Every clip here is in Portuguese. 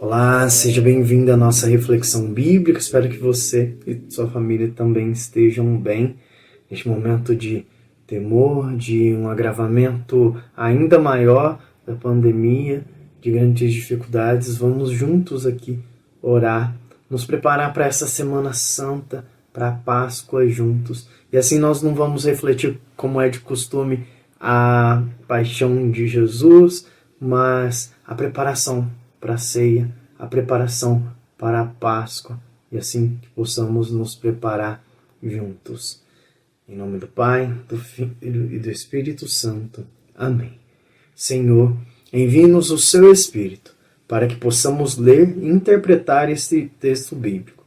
Olá, seja bem-vindo à nossa reflexão bíblica. Espero que você e sua família também estejam bem neste momento de temor, de um agravamento ainda maior da pandemia, de grandes dificuldades. Vamos juntos aqui orar, nos preparar para essa Semana Santa, para a Páscoa juntos. E assim nós não vamos refletir, como é de costume, a paixão de Jesus, mas a preparação para a ceia, a preparação para a Páscoa, e assim que possamos nos preparar juntos. Em nome do Pai, do Filho e do Espírito Santo. Amém. Senhor, envie-nos o seu Espírito, para que possamos ler e interpretar este texto bíblico.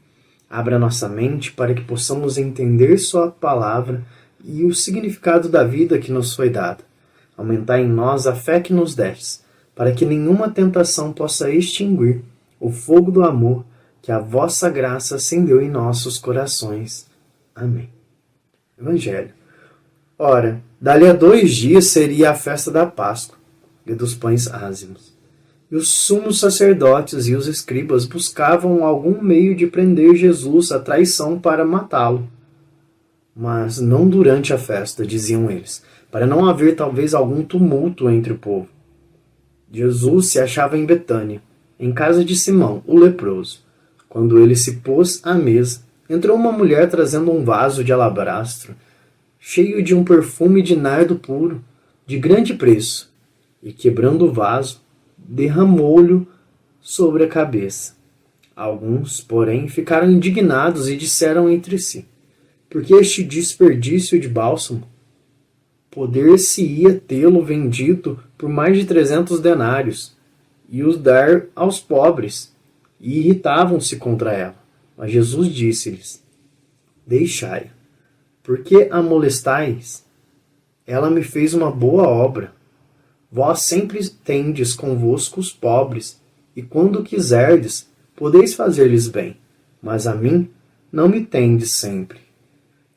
Abra nossa mente para que possamos entender sua palavra e o significado da vida que nos foi dada. Aumentar em nós a fé que nos destes, para que nenhuma tentação possa extinguir o fogo do amor que a vossa graça acendeu em nossos corações. Amém. Evangelho. Ora, dali a 2 dias seria a festa da Páscoa e dos pães ázimos. E os sumos sacerdotes e os escribas buscavam algum meio de prender Jesus à traição para matá-lo. Mas não durante a festa, diziam eles, para não haver talvez algum tumulto entre o povo. Jesus se achava em Betânia, em casa de Simão, o leproso. Quando ele se pôs à mesa, entrou uma mulher trazendo um vaso de alabastro, cheio de um perfume de nardo puro, de grande preço, e quebrando o vaso, derramou-lhe sobre a cabeça. Alguns, porém, ficaram indignados e disseram entre si: por que este desperdício de bálsamo? Poder-se-ia tê-lo vendido por mais de 300 denários e os dar aos pobres. E irritavam-se contra ela. Mas Jesus disse-lhes: deixai-a. Por que a molestais? Ela me fez uma boa obra. Vós sempre tendes convosco os pobres, e quando quiserdes, podeis fazer-lhes bem, mas a mim não me tendes sempre.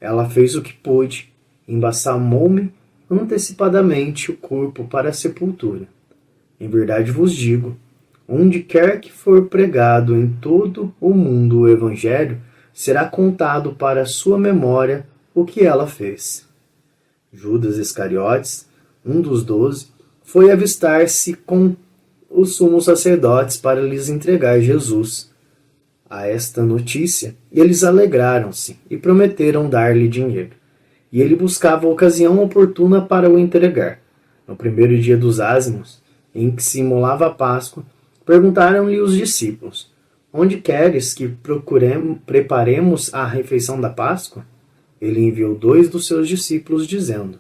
Ela fez o que pôde, embalsamou-me antecipadamente o corpo para a sepultura. Em verdade vos digo, onde quer que for pregado em todo o mundo o Evangelho, será contado para a sua memória o que ela fez. Judas Iscariotes, um dos 12, foi avistar-se com os sumos sacerdotes para lhes entregar Jesus. A esta notícia, eles alegraram-se e prometeram dar-lhe dinheiro. E ele buscava a ocasião oportuna para o entregar. No primeiro dia dos ázimos, em que se imolava a Páscoa, perguntaram-lhe os discípulos: onde queres que preparemos a refeição da Páscoa? Ele enviou 2 dos seus discípulos, dizendo: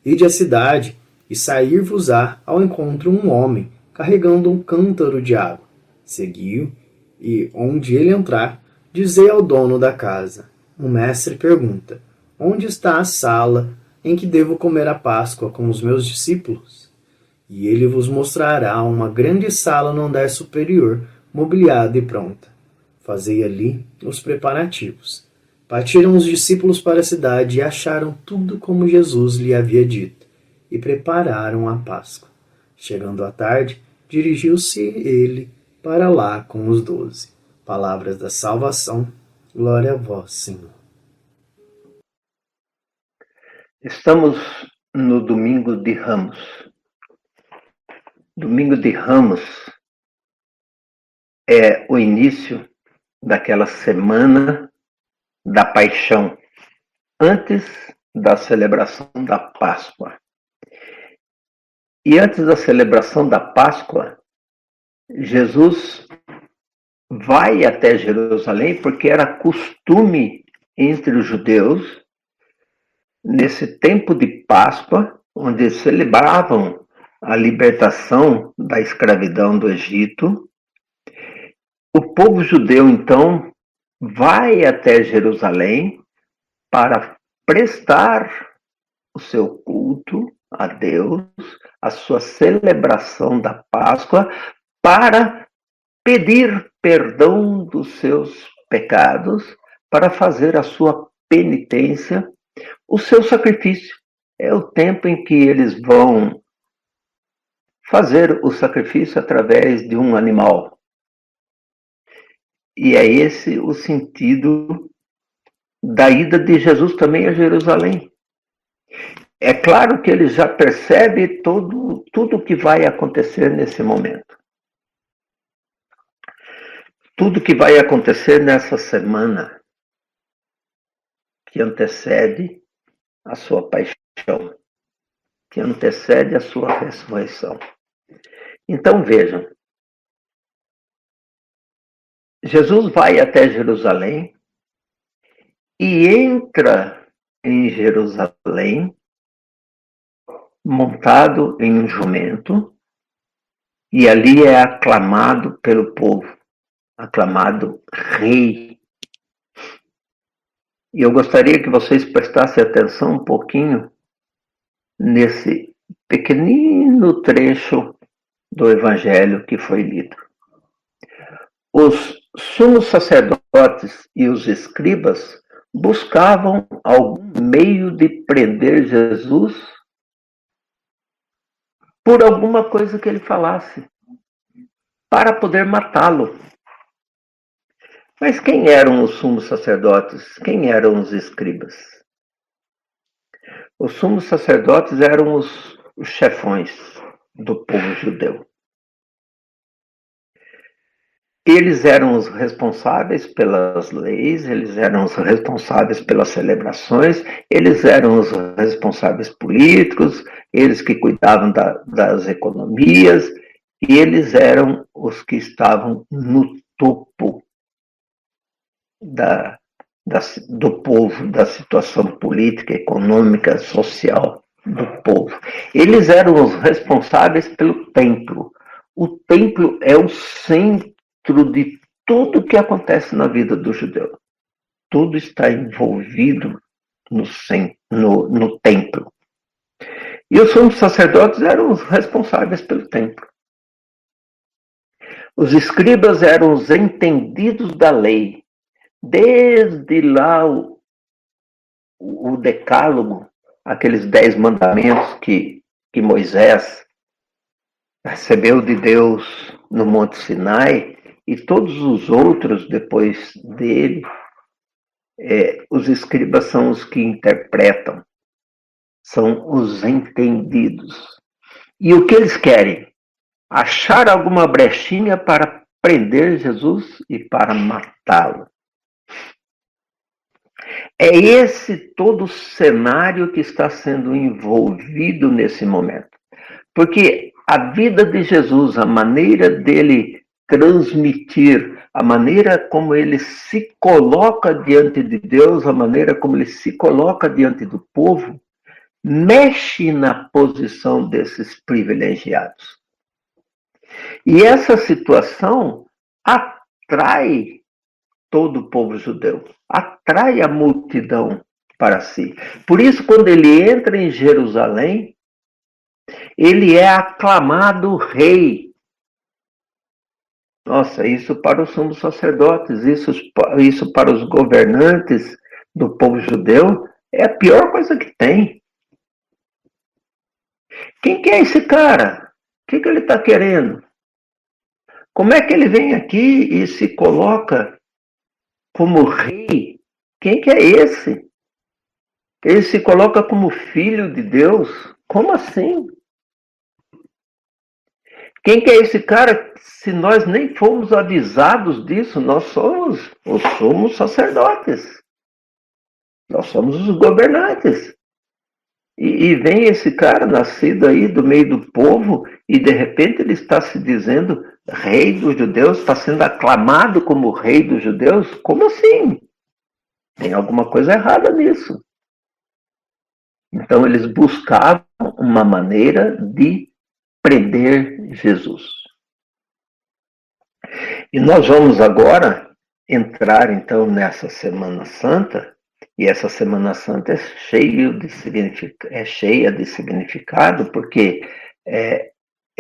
ide à cidade, e sair-vos-á ao encontro um homem, carregando um cântaro de água. Segui-o, e, onde ele entrar, dizei ao dono da casa: o mestre pergunta: onde está a sala em que devo comer a Páscoa com os meus discípulos? E ele vos mostrará uma grande sala no andar superior, mobiliada e pronta. Fazei ali os preparativos. Partiram os discípulos para a cidade e acharam tudo como Jesus lhe havia dito, e prepararam a Páscoa. Chegando à tarde, dirigiu-se ele para lá com os 12. Palavras da salvação. Glória a vós, Senhor. Estamos no Domingo de Ramos. Domingo de Ramos é o início daquela semana da Paixão, antes da celebração da Páscoa. E antes da celebração da Páscoa, Jesus vai até Jerusalém porque era costume entre os judeus, nesse tempo de Páscoa, onde celebravam a libertação da escravidão do Egito. O povo judeu, então, vai até Jerusalém para prestar o seu culto a Deus, a sua celebração da Páscoa, para pedir perdão dos seus pecados, para fazer a sua penitência, o seu sacrifício. É o tempo em que eles vão fazer o sacrifício através de um animal. E é esse o sentido da ida de Jesus também a Jerusalém. É claro que ele já percebe tudo o que vai acontecer nesse momento. Tudo que vai acontecer nessa semana que antecede a sua paixão, que antecede a sua ressurreição. Então vejam, Jesus vai até Jerusalém e entra em Jerusalém montado em um jumento, e ali é aclamado pelo povo, aclamado rei. E eu gostaria que vocês prestassem atenção um pouquinho nesse pequenino trecho do evangelho que foi lido. Os sumos sacerdotes e os escribas buscavam algum meio de prender Jesus por alguma coisa que ele falasse, para poder matá-lo. Mas quem eram os sumos sacerdotes? Quem eram os escribas? Os sumos sacerdotes eram os chefões do povo judeu. Eles eram os responsáveis pelas leis, eles eram os responsáveis pelas celebrações, eles eram os responsáveis políticos, eles que cuidavam das economias, e eles eram os que estavam no topo do povo, da situação política, econômica, social do povo. Eles eram os responsáveis pelo templo. O templo é o centro de tudo que acontece na vida do judeu. Tudo está envolvido no templo. E os sumos sacerdotes eram os responsáveis pelo templo. Os escribas eram os entendidos da lei. Desde lá o decálogo, aqueles 10 mandamentos que Moisés recebeu de Deus no Monte Sinai, e todos os outros depois dele, os escribas são os que interpretam, são os entendidos. E o que eles querem? Achar alguma brechinha para prender Jesus e para matá-lo. É esse todo o cenário que está sendo envolvido nesse momento. Porque a vida de Jesus, a maneira dele transmitir, a maneira como ele se coloca diante de Deus, a maneira como ele se coloca diante do povo, mexe na posição desses privilegiados. E essa situação atrai todo o povo judeu, atrai a multidão para si. Por isso, quando ele entra em Jerusalém, ele é aclamado rei. Nossa, isso para os sumos sacerdotes, isso para os governantes do povo judeu é a pior coisa que tem. Quem que é esse cara? O que ele está querendo? Como é que ele vem aqui e se coloca como rei? Quem que é esse? Ele se coloca como filho de Deus? Como assim? Quem que é esse cara? Se nós nem fomos avisados disso, nós somos os sumos sacerdotes. Nós somos os governantes. E vem esse cara nascido aí do meio do povo e de repente ele está se dizendo rei dos judeus, está sendo aclamado como rei dos judeus? Como assim? Tem alguma coisa errada nisso. Então eles buscavam uma maneira de prender Jesus. E nós vamos agora entrar então nessa Semana Santa, e essa Semana Santa é cheia de significado, porque é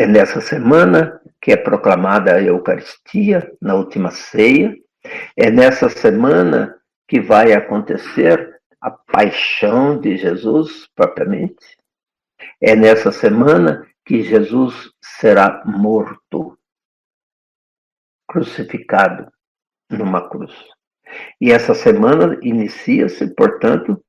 nessa semana que é proclamada a Eucaristia, na última ceia, é nessa semana que vai acontecer a paixão de Jesus, propriamente, é nessa semana que Jesus será morto, crucificado numa cruz. E essa semana inicia-se, portanto,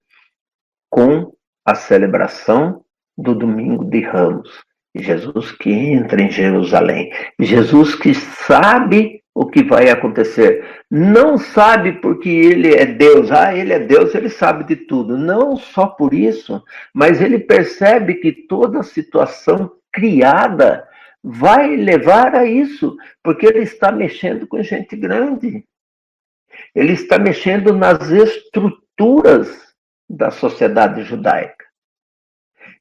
com a celebração do Domingo de Ramos. Jesus que entra em Jerusalém. Jesus que sabe o que vai acontecer. Não sabe porque ele é Deus. Ele é Deus, ele sabe de tudo. Não só por isso, mas ele percebe que toda a situação criada vai levar a isso, porque ele está mexendo com gente grande. Ele está mexendo nas estruturas da sociedade judaica.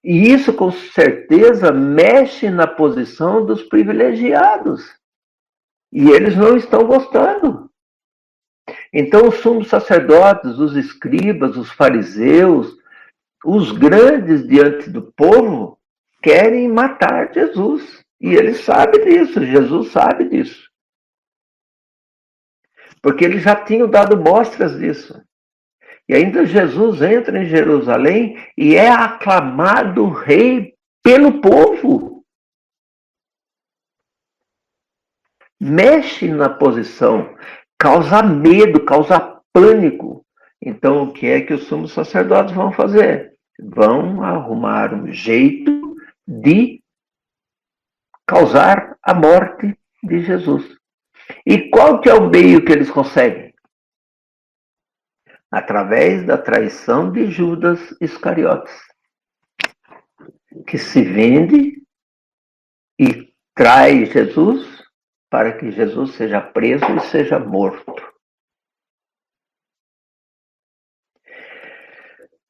E isso, com certeza, mexe na posição dos privilegiados. E eles não estão gostando. Então, os sumos sacerdotes, os escribas, os fariseus, os grandes diante do povo, querem matar Jesus. E ele sabe disso, Jesus sabe disso. Porque eles já tinham dado mostras disso. E ainda Jesus entra em Jerusalém e é aclamado rei pelo povo. Mexe na posição, causa medo, causa pânico. Então, o que é que os sumos sacerdotes vão fazer? Vão arrumar um jeito de causar a morte de Jesus. E qual que é o meio que eles conseguem? Através da traição de Judas Iscariotes, que se vende e trai Jesus para que Jesus seja preso e seja morto.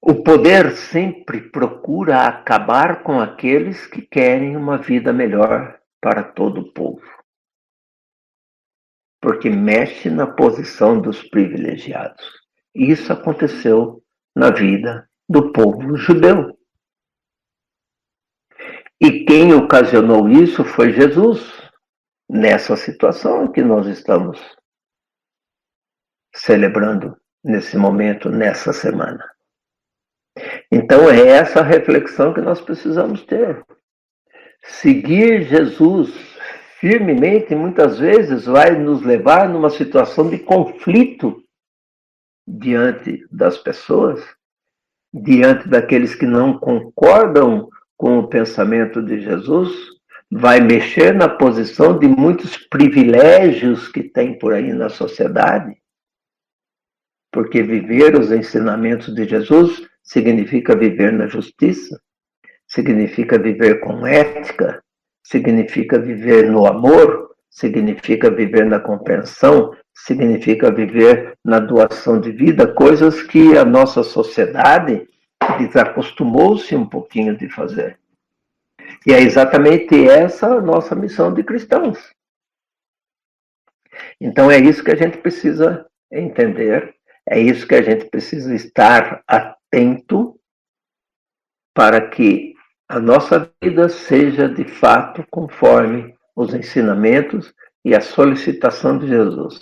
O poder sempre procura acabar com aqueles que querem uma vida melhor para todo o povo, porque mexe na posição dos privilegiados. Isso aconteceu na vida do povo judeu. E quem ocasionou isso foi Jesus, nessa situação que nós estamos celebrando nesse momento, nessa semana. Então é essa reflexão que nós precisamos ter. Seguir Jesus firmemente, muitas vezes, vai nos levar numa situação de conflito diante das pessoas, diante daqueles que não concordam com o pensamento de Jesus, vai mexer na posição de muitos privilégios que tem por aí na sociedade, porque viver os ensinamentos de Jesus significa viver na justiça, significa viver com ética, significa viver no amor, significa viver na compreensão, significa viver na doação de vida, coisas que a nossa sociedade desacostumou-se um pouquinho de fazer. E é exatamente essa a nossa missão de cristãos. Então é isso que a gente precisa entender, é isso que a gente precisa estar atento para que a nossa vida seja de fato conforme os ensinamentos e a solicitação de Jesus.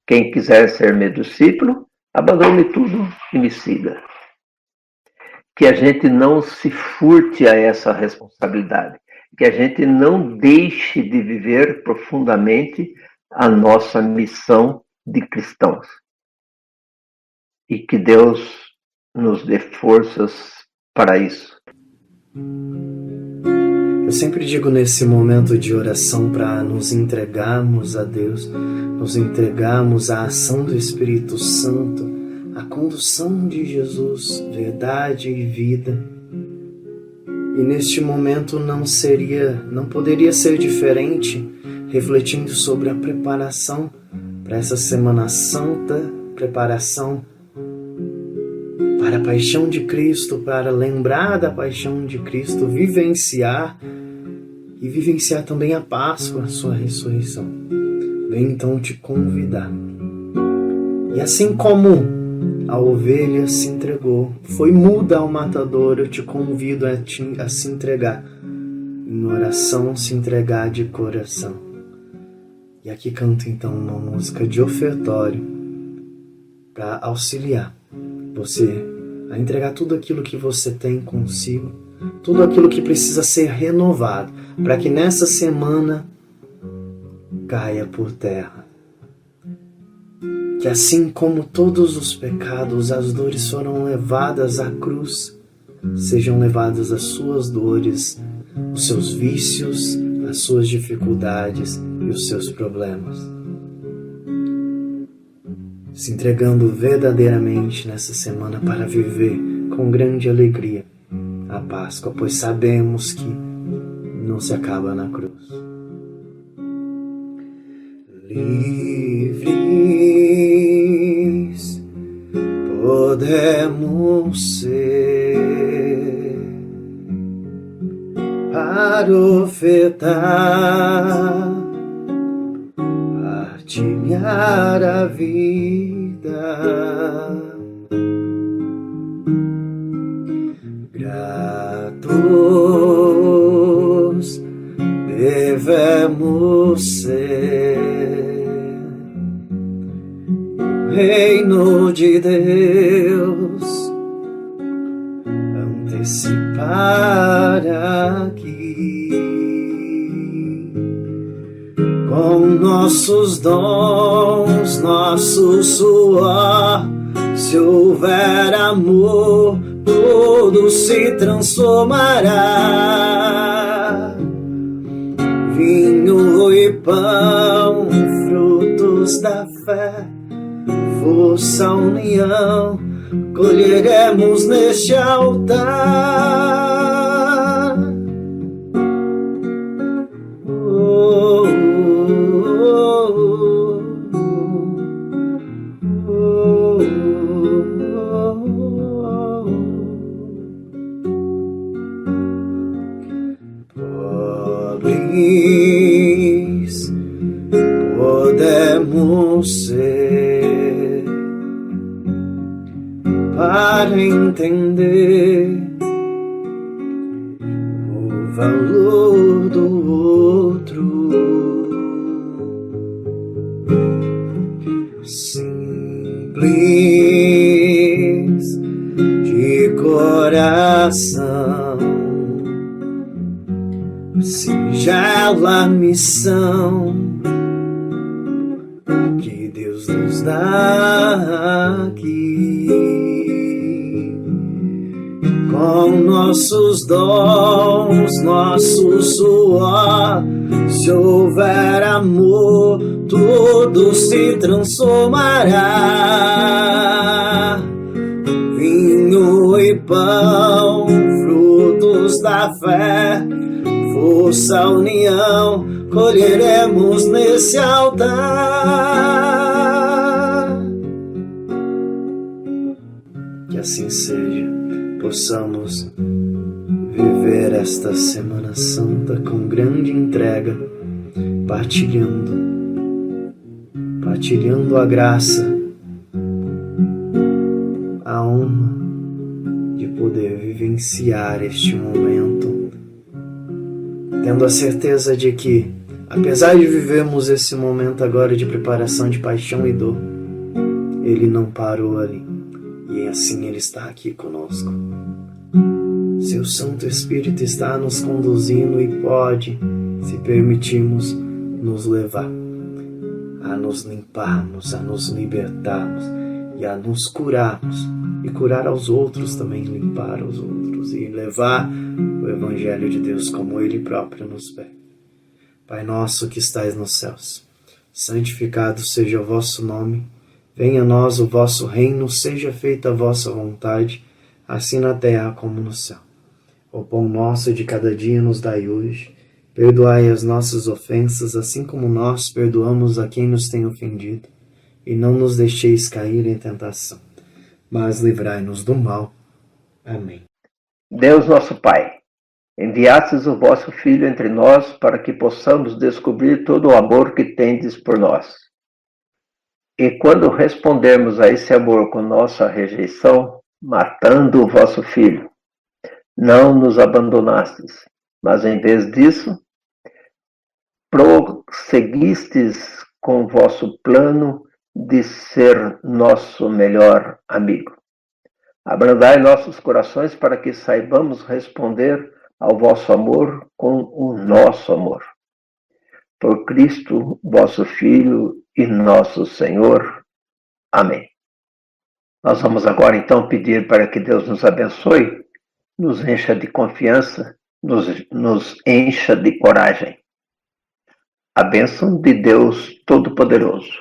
Quem quiser ser meu discípulo, abandone tudo e me siga. Que a gente não se furte a essa responsabilidade, que a gente não deixe de viver profundamente a nossa missão de cristãos. E que Deus nos dê forças para isso. Eu sempre digo nesse momento de oração para nos entregarmos a Deus, nos entregarmos à ação do Espírito Santo, à condução de Jesus, verdade e vida. E neste momento não poderia ser diferente, refletindo sobre a preparação para essa Semana Santa, preparação para a paixão de Cristo, para lembrar da paixão de Cristo, vivenciar também a Páscoa, a sua ressurreição. Venho então te convidar. E assim como a ovelha se entregou, foi muda ao matador, eu te convido a se entregar. Em oração, se entregar de coração. E aqui canto então uma música de ofertório para auxiliar você a entregar tudo aquilo que você tem consigo, tudo aquilo que precisa ser renovado, para que nessa semana caia por terra. que assim como todos os pecados, as dores foram levadas à cruz, sejam levadas as suas dores, os seus vícios, as suas dificuldades e os seus problemas. Se entregando verdadeiramente nessa semana para viver com grande alegria a Páscoa, pois sabemos que não se acaba na cruz. Livres podemos ser para ofertar, partilhar a vida, gratos devemos ser. Reino de Deus antecipar aqui, com nossos dons, nosso suor. Se houver amor, tudo se transformará. Vinho e pão, frutos da fé, força, união, colheremos neste altar. Oh, oh, oh, pobres podemos ser para entender o valor do outro. Simples de coração, singela missão que Deus nos dá aqui, com nossos dons, nosso suor. Se houver amor, tudo se transformará. Vinho e pão, frutos da fé, força, união, colheremos nesse altar. Que assim seja, possamos viver esta Semana Santa com grande entrega, partilhando a graça, a honra de poder vivenciar este momento, tendo a certeza de que, apesar de vivermos esse momento agora de preparação de paixão e dor, Ele não parou ali, e assim Ele está aqui conosco. Seu Santo Espírito está nos conduzindo e pode, se permitirmos, nos levar a nos limparmos, a nos libertarmos e a nos curarmos, e curar aos outros também, limpar aos outros e levar o Evangelho de Deus como Ele próprio nos pede. Pai nosso que estais nos céus, santificado seja o vosso nome, venha a nós o vosso reino, seja feita a vossa vontade, assim na terra como no céu. O pão nosso de cada dia nos dai hoje, perdoai as nossas ofensas, assim como nós perdoamos a quem nos tem ofendido, e não nos deixeis cair em tentação, mas livrai-nos do mal. Amém. Deus nosso Pai, enviastes o vosso Filho entre nós para que possamos descobrir todo o amor que tendes por nós. E quando respondermos a esse amor com nossa rejeição, matando o vosso Filho, não nos abandonastes, mas em vez disso, prosseguistes com o vosso plano de ser nosso melhor amigo. Abrandai nossos corações para que saibamos responder ao vosso amor com o nosso amor. Por Cristo, vosso Filho e nosso Senhor. Amém. Nós vamos agora então pedir para que Deus nos abençoe, nos encha de confiança, nos encha de coragem. A bênção de Deus Todo-Poderoso.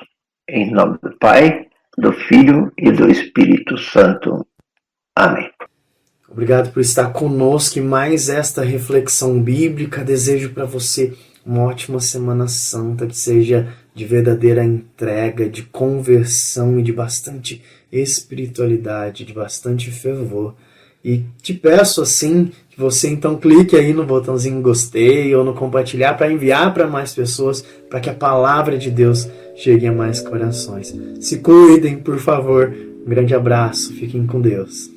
Em nome do Pai, do Filho e do Espírito Santo. Amém. Obrigado por estar conosco em mais esta reflexão bíblica. Desejo para você uma ótima Semana Santa, que seja de verdadeira entrega, de conversão e de bastante espiritualidade, de bastante fervor. E te peço assim que você então clique aí no botãozinho gostei ou no compartilhar para enviar para mais pessoas, para que a palavra de Deus chegue a mais corações. Se cuidem, por favor. Um grande abraço. Fiquem com Deus.